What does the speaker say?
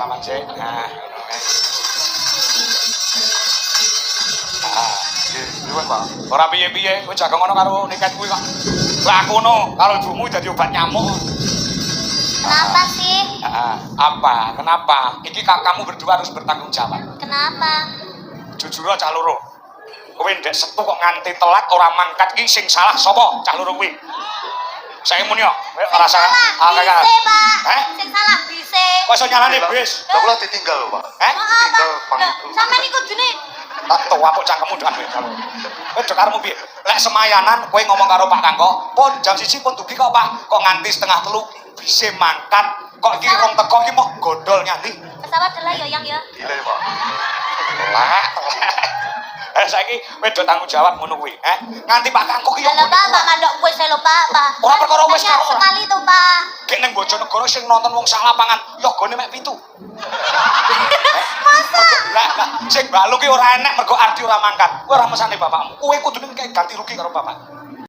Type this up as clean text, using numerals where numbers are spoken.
salaman sik. Nah, Nuwun, Pak. ora piye-piye, kowe jaga ngono karo niket kuwi kok. Lah aku ngono karo ibumu dadi obat nyamuk. Kenapa sih? Apa? Kenapa? Iki kamu berdua harus bertanggung jawab. Kenapa? Jujur aja cah loro. Kowe ndek setu kok nganti telat ora mangkat iki sing salah sapa? Cah loro kuwi. Saya muni kok, ora salah. Bise, Pak. Heh? Sing salah bise. Kok iso nyalane bis? Lah kula ditinggal lho, Pak. Heh? Tinggal Lah, pangku. sampean iku kudune Tak tuwa kok cangkemmu ndak kowe. Kowe do karemu piye? Lek semayanan kowe ngomong karo Pak Kangko, pun jam 1 pun dugi kok Pak. Kok nganti setengah 3 bisa mangkat. Kok iki rong teko iki mau gondol nyanti. pesawat adalah ya yang ya. Gile, Pak. Lah. Saiki kowe do tanggung jawab ngono kuwi, Nganti Pak Kangko ki yo. Halo Pak, Pak mandok wis lho Pak, Pak. Ora perkara wis Banyak kok. sekali tuh Pak. Gek ning Bojonegoro sing nonton wong sak lapangan, yogane mek 7. Masa? Lah, sing balu ki ora enek mergo Ardi ora mangkat. Kowe ora mesane bapakmu. Kowe kudune ganti rugi karo bapak.